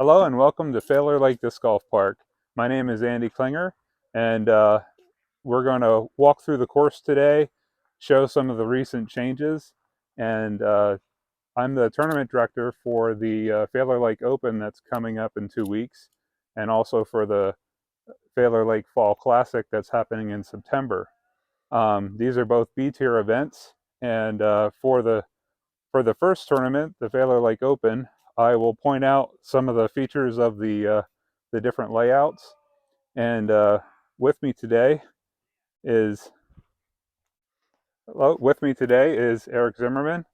Hello and welcome to Faylor Lake Disc Golf Park. My name is Andy Klinger, and we're going to walk through the course today, show some of the recent changes, and I'm the tournament director for the Faylor Lake Open that's coming up in 2 weeks, and also for the Faylor Lake Fall Classic that's happening in September. These are both B-tier events, and for the first tournament, the Faylor Lake Open, I will point out some of the features of the different layouts. And with me today is Eric Zimmerman,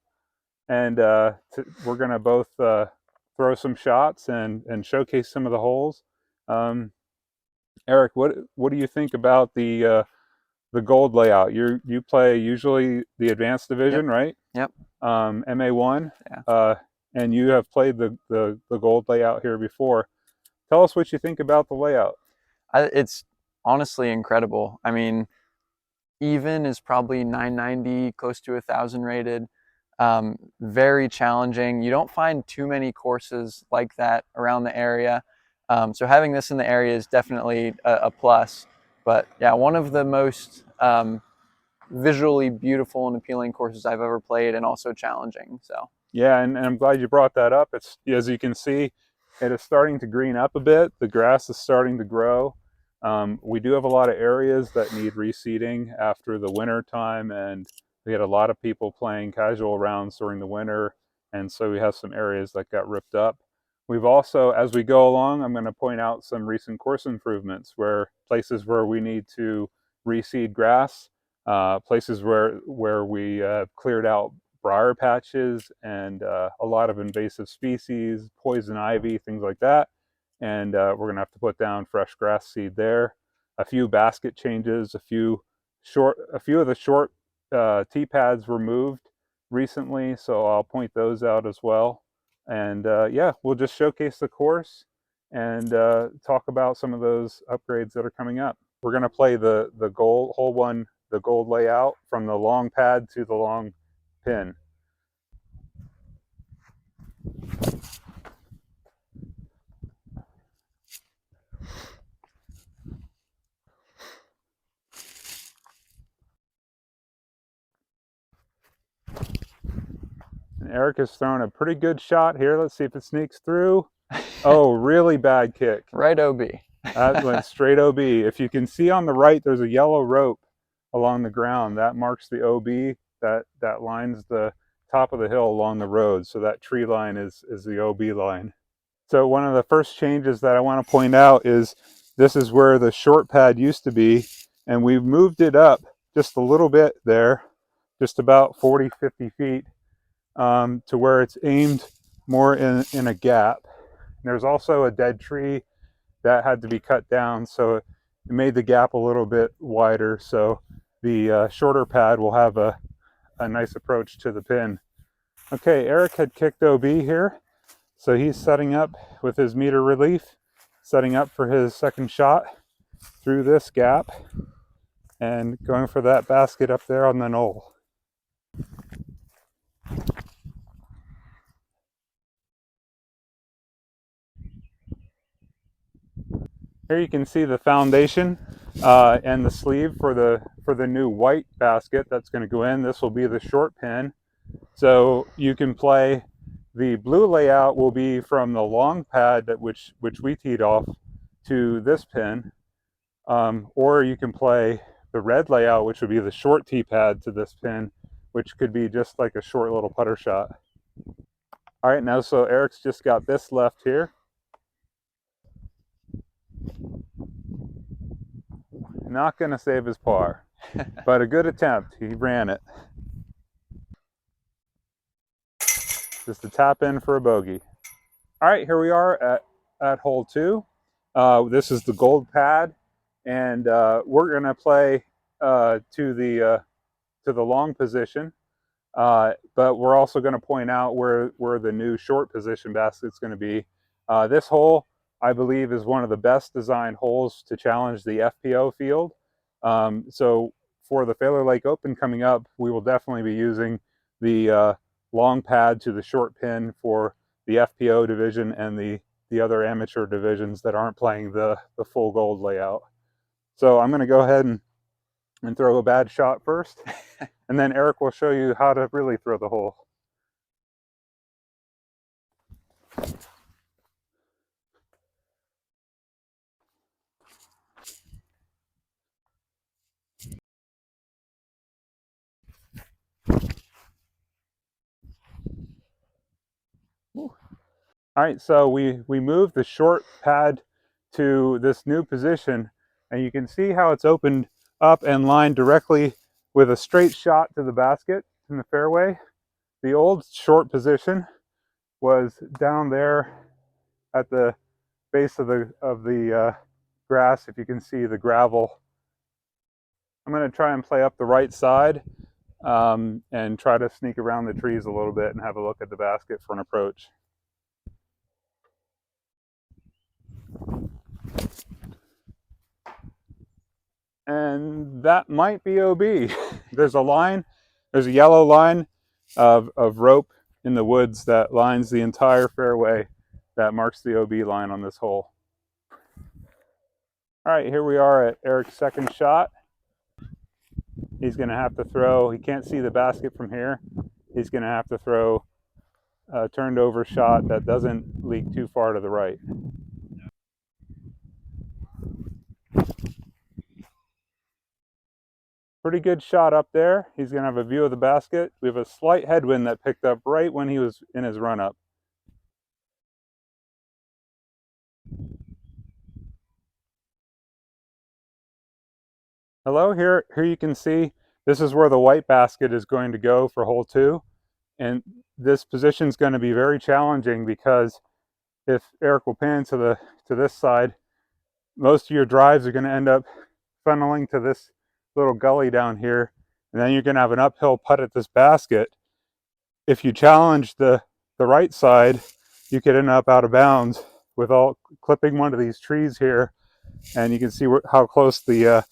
and we're going to both throw some shots and showcase some of the holes. Um, Eric, what do you think about the gold layout? You play usually the advanced Yep. division, right? Yep. MA1, Yeah. and you have played the gold layout here before. Tell us what you think about the layout. It's honestly incredible. I mean, even is probably 990, close to 1,000 rated. Very challenging. You don't find too many courses like that around the area. So having this in the area is definitely a plus. But yeah, one of the most visually beautiful and appealing courses I've ever played, and also challenging. So Yeah, and I'm glad you brought that up. It's, as you can see, it is starting to green up a bit. The grass is starting to grow. We do have a lot of areas that need reseeding after the winter time, and we had a lot of people playing casual rounds during the winter, and so we have some areas that got ripped up. We've also, as we go along, I'm going to point out some recent course improvements where places where we need to reseed grass, places where we cleared out briar patches and a lot of invasive species, poison ivy, things like that. And we're gonna have to put down fresh grass seed there. A few basket changes, a few of the short tee pads were moved recently, so I'll point those out as well. And yeah, we'll just showcase the course and talk about some of those upgrades that are coming up. We're gonna play the gold hole one, the gold layout from the long pad to the long pin. And Eric has thrown a pretty good shot here. Let's see if it sneaks through. Oh, really bad kick. right OB. That went straight OB. If you can see on the right, there's a yellow rope along the ground. That marks the OB. That lines the top of the hill along the road. So that tree line is the OB line. So one of the first changes that I want to point out is this is where the short pad used to be, and we've moved it up just a little bit there, just about 40, 50 feet, to where it's aimed more in a gap. There's also a dead tree that had to be cut down, so it made the gap a little bit wider, so the shorter pad will have a nice approach to the pin. Okay, Eric had kicked OB here, so he's setting up with his meter relief, setting up for his second shot through this gap and going for that basket up there on the knoll. Here you can see the foundation and the sleeve for the new white basket that's going to go in. This will be the short pin. So you can play, the blue layout will be from the long pad which we teed off to this pin, or you can play the red layout, which would be the short tee pad to this pin, which could be just like a short little putter shot. All right, now so Eric's just got this left here. Not going to save his par, but a good attempt. He ran it. Just a tap in for a bogey. All right, here we are at hole 2. This is the gold pad, and we're going to play to the long position, but we're also going to point out where the new short position basket is going to be. This hole, I believe, is one of the best designed holes to challenge the FPO field. So for the Faylor Lake Open coming up, we will definitely be using the long pad to the short pin for the FPO division and the the other amateur divisions that aren't playing the full gold layout. So I'm going to go ahead and throw a bad shot first, and then Eric will show you how to really throw the hole. All right, so we moved the short pad to this new position, and you can see how it's opened up and lined directly with a straight shot to the basket in the fairway. The old short position was down there at the base of the grass. If you can see the gravel, I'm going to try and play up the right side and try to sneak around the trees a little bit and have a look at the basket for an approach. And that might be OB. There's a line, there's a yellow line of rope in the woods that lines the entire fairway that marks the OB line on this hole. All right, here we are at Eric's second shot. He's going to have to throw, he can't see the basket from here. He's going to have to throw a turned over shot that doesn't leak too far to the right. Pretty good shot up there. He's going to have a view of the basket. We have a slight headwind that picked up right when he was in his run up. Hello, here you can see this is where the white basket is going to go for hole 2. And this position is going to be very challenging because if Eric will pan to this side, most of your drives are going to end up funneling to this little gully down here, and then you're going to have an uphill putt at this basket. If you challenge the right side, you could end up out of bounds with all clipping one of these trees here, and you can see how close the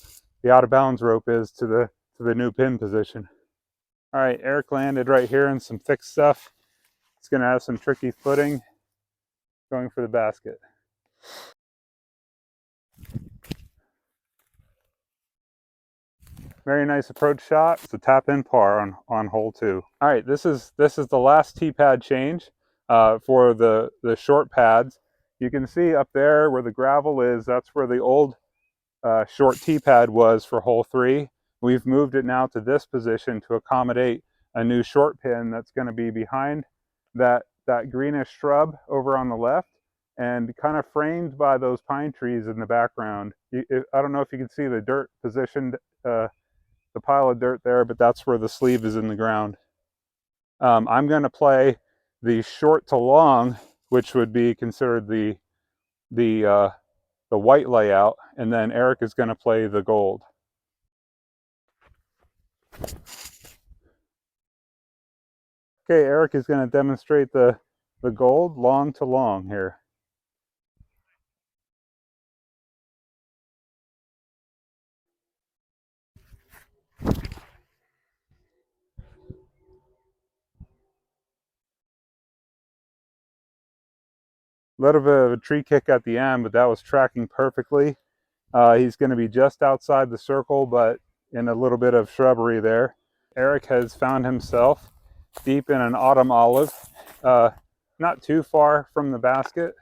out of bounds rope is to the new pin position. All right, Eric landed right here in some thick stuff. It's going to have some tricky footing going for the basket. Very nice approach shot. It's a tap in par on hole 2. All right, this is the last tee pad change for the short pads. You can see up there where the gravel is, that's where the old short tee pad was for hole 3. We've moved it now to this position to accommodate a new short pin that's going to be behind that greenish shrub over on the left and kind of framed by those pine trees in the background. I don't know if you can see the dirt positioned, the pile of dirt there, but that's where the sleeve is in the ground. I'm going to play the short to long, which would be considered the white layout, and then Eric is going to play the gold. Okay, Eric is going to demonstrate the gold long to long here. Little bit of a tree kick at the end, but that was tracking perfectly. He's going to be just outside the circle, but in a little bit of shrubbery there. Eric has found himself deep in an autumn olive, not too far from the basket,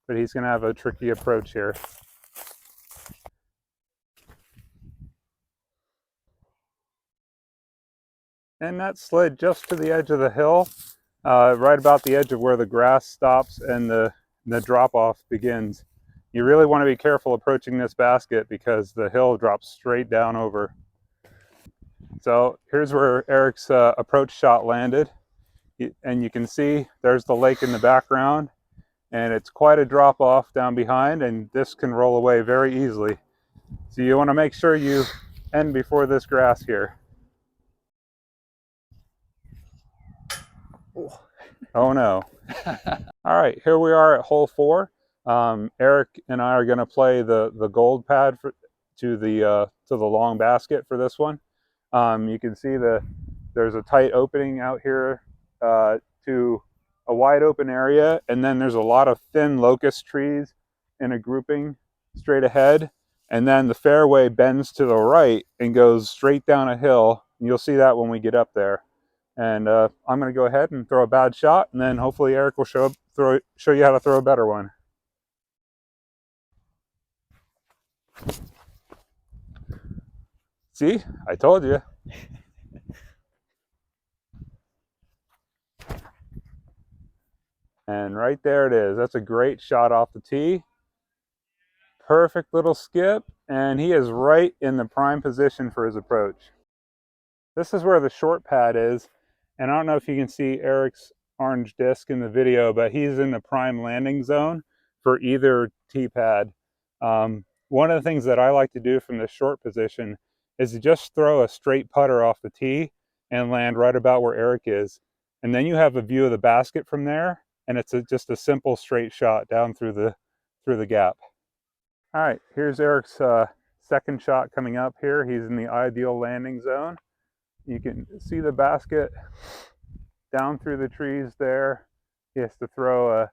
but he's going to have a tricky approach here. And that slid just to the edge of the hill, right about the edge of where the grass stops and the drop-off begins. You really want to be careful approaching this basket because the hill drops straight down over. So here's where Eric's approach shot landed. And you can see there's the lake in the background, and it's quite a drop off down behind, and this can roll away very easily. So you want to make sure you end before this grass here. Oh no. All right, here we are at hole 4. Eric and I are going to play the gold pad to the long basket for this one. You can see there's a tight opening out here to a wide open area, and then there's a lot of thin locust trees in a grouping straight ahead. And then the fairway bends to the right and goes straight down a hill. And you'll see that when we get up there. And I'm going to go ahead and throw a bad shot, and then hopefully Eric will show you how to throw a better one. See, I told you. And right there it is. That's a great shot off the tee. Perfect little skip, and he is right in the prime position for his approach. This is where the short pad is, and I don't know if you can see Eric's orange disc in the video, but he's in the prime landing zone for either tee pad. One of the things that I like to do from the short position is to just throw a straight putter off the tee and land right about where Eric is. And then you have a view of the basket from there, and it's just a simple straight shot down through the gap. All right, here's Eric's second shot coming up here. He's in the ideal landing zone. You can see the basket down through the trees there. He has to throw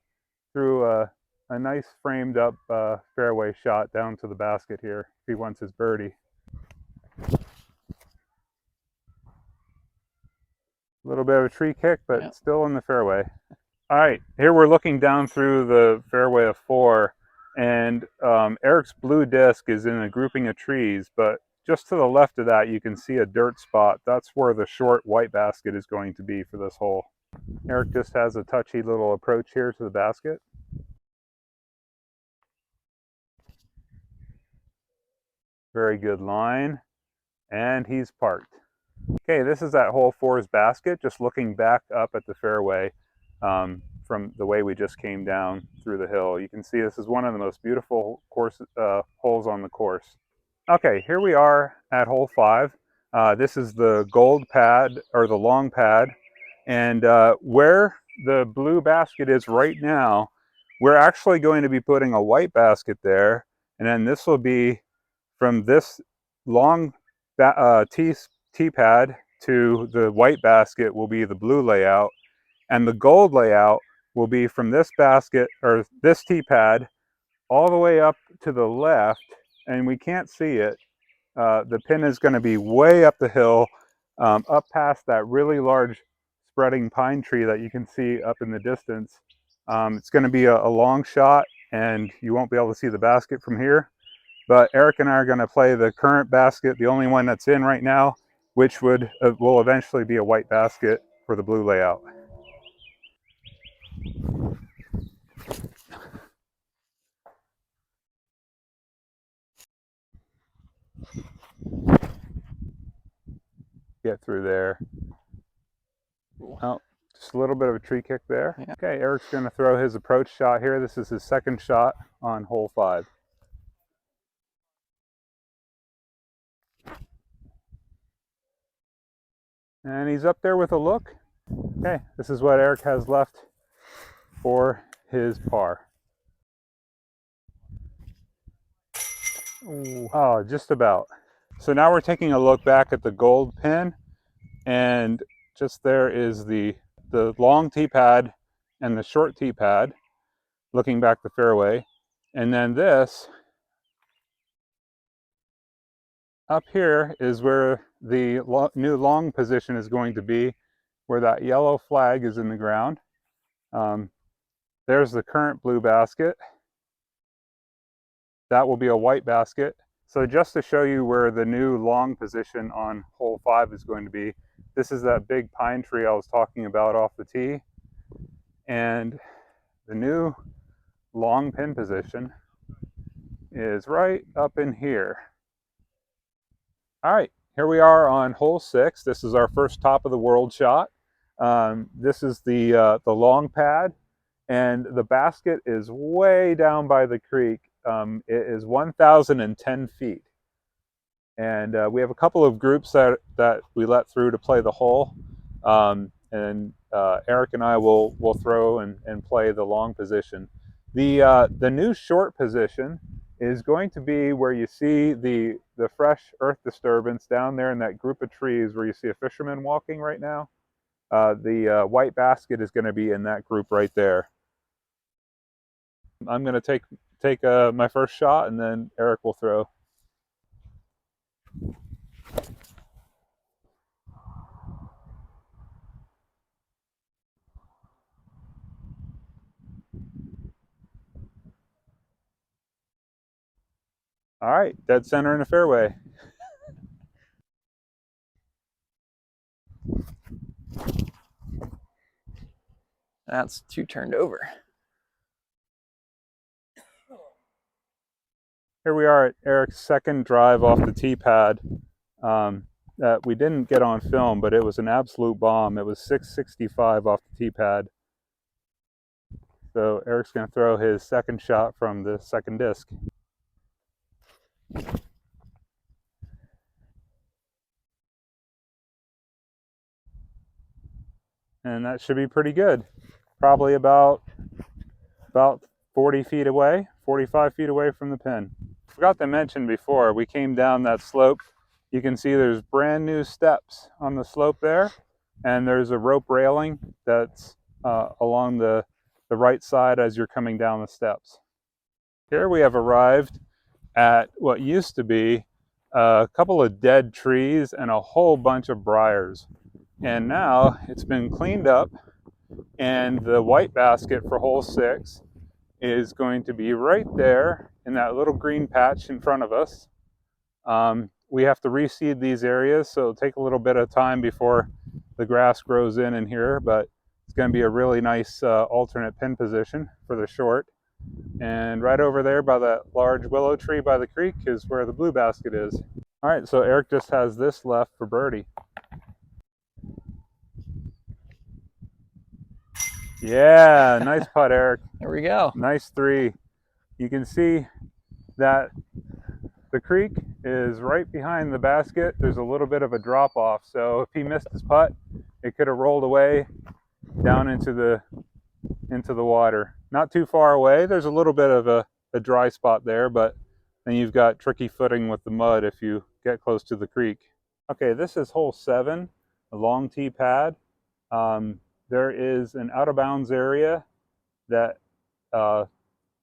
through a nice framed up fairway shot down to the basket here if he wants his birdie. A little bit of a tree kick, but Yep. Still in the fairway. All right, here we're looking down through the fairway of 4, and Eric's blue disc is in a grouping of trees, but just to the left of that you can see a dirt spot. That's where the short white basket is going to be for this hole. Eric just has a touchy little approach here to the basket. Very good line, and he's parked. Okay, this is that hole 4's basket, just looking back up at the fairway from the way we just came down through the hill. You can see this is one of the most beautiful holes on the course. Okay, here we are at hole 5. This is the gold pad, or the long pad, and where the blue basket is right now, we're actually going to be putting a white basket there, and then this will be from this long tee pad to the white basket will be the blue layout, and the gold layout will be from this basket, or this tee pad, all the way up to the left, and we can't see it. The pin is going to be way up the hill, up past that really large spreading pine tree that you can see up in the distance. It's going to be a long shot, and you won't be able to see the basket from here. But Eric and I are going to play the current basket, the only one that's in right now, which will eventually be a white basket for the blue layout. Get through there. Oh, just a little bit of a tree kick there. Yeah. Okay, Eric's going to throw his approach shot here. This is his second shot on hole 5. And he's up there with a look. Okay, this is what Eric has left for his par. Ooh. Oh, just about. So now we're taking a look back at the gold pin, and just there is the long tee pad and the short tee pad looking back the fairway. And then this up here is where the new long position is going to be, where that yellow flag is in the ground. There's the current blue basket. That will be a white basket. So just to show you where the new long position on hole 5 is going to be, this is that big pine tree I was talking about off the tee. And the new long pin position is right up in here. All right, here we are on hole 6. This is our first top of the world shot. This is the long pad, and the basket is way down by the creek. It is 1,010 feet. And we have a couple of groups that we let through to play the hole. Eric and I will throw and play the long position. The new short position is going to be where you see the fresh earth disturbance down there in that group of trees where you see a fisherman walking right now. The white basket is going to be in that group right there. I'm going to take my first shot, and then Eric will throw. All right, dead center in the fairway. That's 2 turned over. Here we are at Eric's second drive off the tee pad. That we didn't get on film, but it was an absolute bomb. It was 665 off the tee pad. So Eric's going to throw his second shot from the second disc. And that should be pretty good. Probably about 40 feet away, 45 feet away from the pin. Forgot to mention before, we came down that slope. You can see there's brand new steps on the slope there, and there's a rope railing that's along the right side as you're coming down the steps. Here we have arrived at what used to be a couple of dead trees and a whole bunch of briars. And now it's been cleaned up, and the white basket for hole 6 is going to be right there in that little green patch in front of us. We have to reseed these areas, so it'll take a little bit of time before the grass grows in here, but it's going to be a really nice alternate pin position for the short. And right over there by that large willow tree by the creek is where the blue basket is. All right, so Eric just has this left for birdie. Yeah, nice putt, Eric. There we go. Nice 3. You can see that the creek is right behind the basket. There's a little bit of a drop off, so if he missed his putt, it could have rolled away down into the water. Not too far away. There's a little bit of a dry spot there, but then you've got tricky footing with the mud if you get close to the creek. Okay, this is hole 7, a long tee pad. There is an out of bounds area that the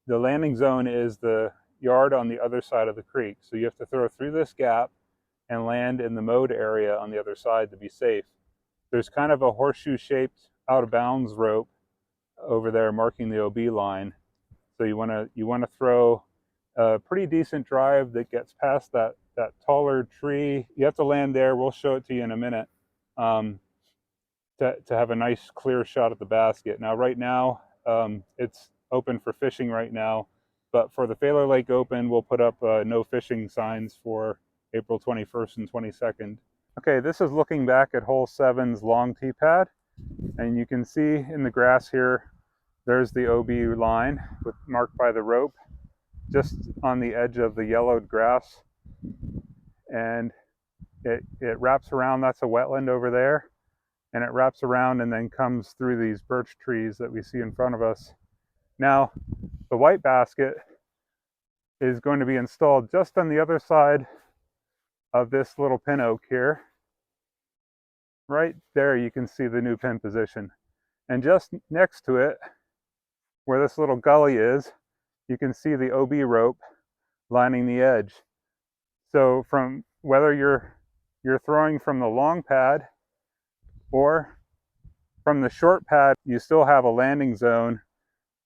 landing zone is the yard on the other side of the creek. So you have to throw through this gap and land in the mode area on the other side to be safe. There's kind of a horseshoe shaped out of bounds rope over there marking the OB line. So you want to throw a pretty decent drive that gets past that taller tree. You have to land there. We'll show it to you in a minute. To have a nice clear shot at the basket. Now right now it's open for fishing right now, but for the Faylor Lake Open we'll put up no fishing signs for April 21st and 22nd. Okay, this is looking back at hole 7's long tee pad, and you can see in the grass here there's the OB line marked by the rope just on the edge of the yellowed grass, and it wraps around. That's a wetland over there, and it wraps around and then comes through these birch trees that we see in front of us. Now, the white basket is going to be installed just on the other side of this little pin oak here. Right there you can see the new pin position. And just next to it, where this little gully is, you can see the OB rope lining the edge. So from whether you're throwing from the long pad or from the short pad, you still have a landing zone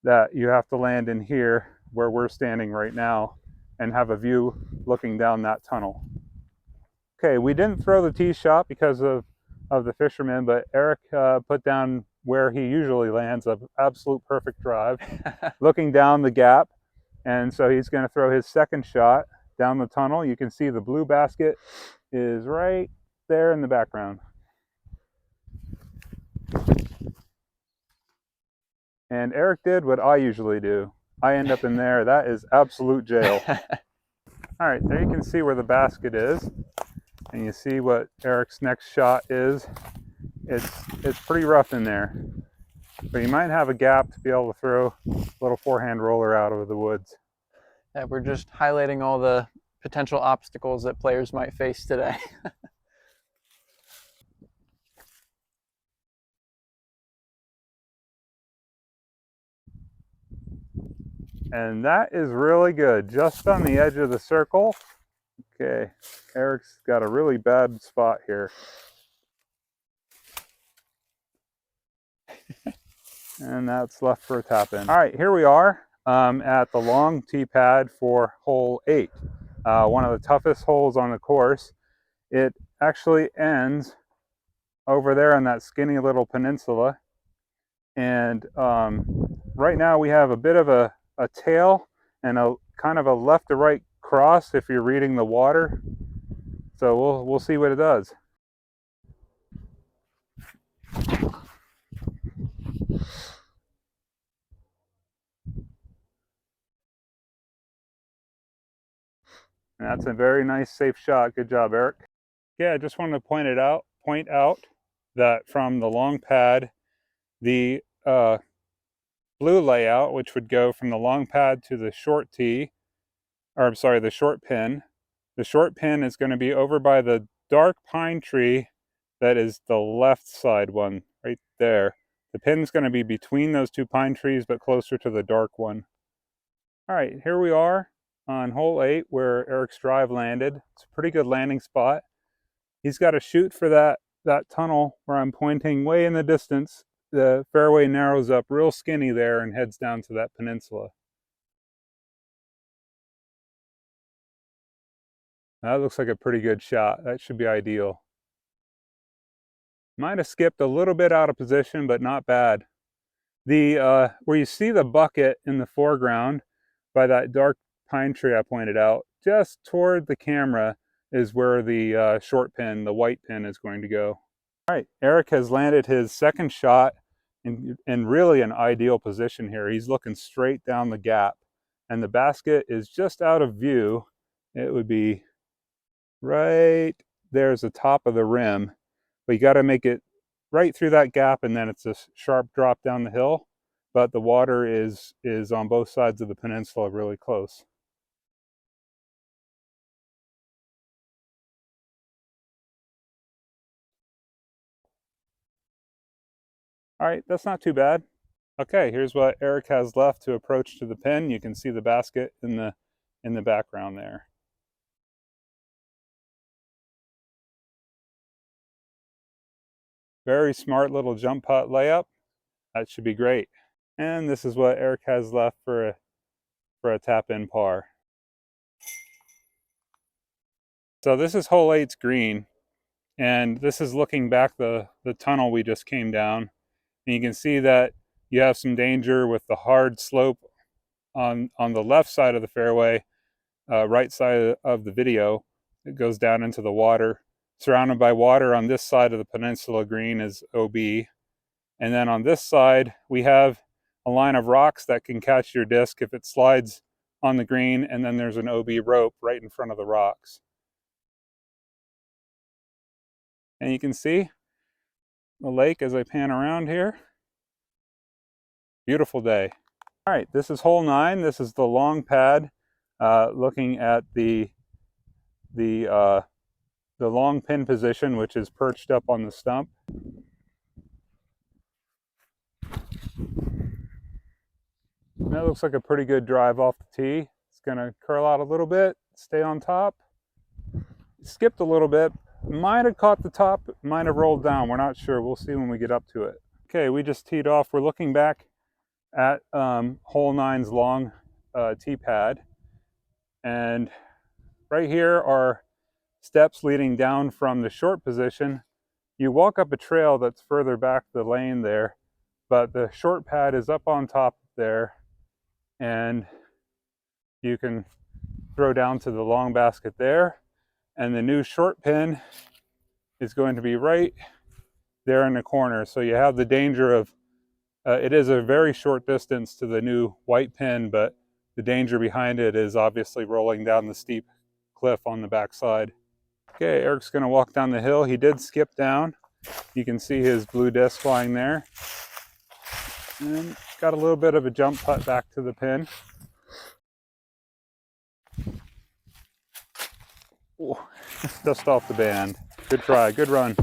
that you have to land in here where we're standing right now and have a view looking down that tunnel. Okay, we didn't throw the tee shot because of the fisherman, but Eric put down where he usually lands, an absolute perfect drive, looking down the gap. And so he's going to throw his second shot down the tunnel. You can see the blue basket is right there in the background. And Eric did what I usually do. I end up in there. That is absolute jail. All right, there you can see where the basket is, and you see what Eric's next shot is. It's pretty rough in there, but you might have a gap to be able to throw a little forehand roller out of the woods. Yeah, we're just highlighting all the potential obstacles that players might face today. And that is really good, just on the edge of the circle. Okay, Eric's got a really bad spot here. And that's left for a tap in. All right, here we are at the long tee pad for hole 8. One of the toughest holes on the course. It actually ends over there on that skinny little peninsula. And right now we have a bit of a tail and a kind of a left to right cross if you're reading the water. So we'll see what it does. And that's a very nice, safe shot. Good job, Eric. Yeah, I just wanted to point out that from the long pad, the blue layout, which would go from the long pad to the short tee, or I'm sorry, the short pin. The short pin is going to be over by the dark pine tree that is the left side one, right there. The pin's going to be between those two pine trees, but closer to the dark one. All right, here we are on hole 8 where Eric's drive landed. It's a pretty good landing spot. He's got to shoot for that tunnel where I'm pointing way in the distance. The fairway narrows up real skinny there and heads down to that peninsula. That looks like a pretty good shot. That should be ideal. Might have skipped a little bit out of position, but not bad. The where you see the bucket in the foreground by that dark pine tree I pointed out, just toward the camera is where the short pin, the white pin, is going to go. All right, Eric has landed his second shot in really an ideal position here. He's looking straight down the gap, and the basket is just out of view. It would be right there's the top of the rim, but you got to make it right through that gap, and then it's a sharp drop down the hill. But the water is on both sides of the peninsula really close. All right, that's not too bad. Okay, here's what Eric has left to approach to the pin. You can see the basket in the background there. Very smart little jump putt layup. That should be great. And this is what Eric has left for a tap-in par. So this is hole 8's green, and this is looking back the tunnel we just came down. And you can see that you have some danger with the hard slope on the left side of the fairway, right side of the video. It goes down into the water. Surrounded by water on this side of the peninsula green is OB. And then on this side, we have a line of rocks that can catch your disc if it slides on the green, and then there's an OB rope right in front of the rocks. And you can see the lake as I pan around here. Beautiful day. All right, this is hole 9. This is the long pad, looking at the long pin position, which is perched up on the stump. And that looks like a pretty good drive off the tee. It's gonna curl out a little bit, stay on top. Skipped a little bit, might have caught the top, might have rolled down. We're not sure. We'll see when we get up to it. Okay, we just teed off. We're looking back at hole 9's long tee pad. And right here are steps leading down from the short position. You walk up a trail that's further back the lane there, but the short pad is up on top there, and you can throw down to the long basket there. And the new short pin is going to be right there in the corner. So you have the danger of, it is a very short distance to the new white pin, but the danger behind it is obviously rolling down the steep cliff on the backside. Okay, Eric's gonna walk down the hill. He did skip down. You can see his blue disc flying there. And got a little bit of a jump putt back to the pin. Ooh, just off the band. Good try, good run.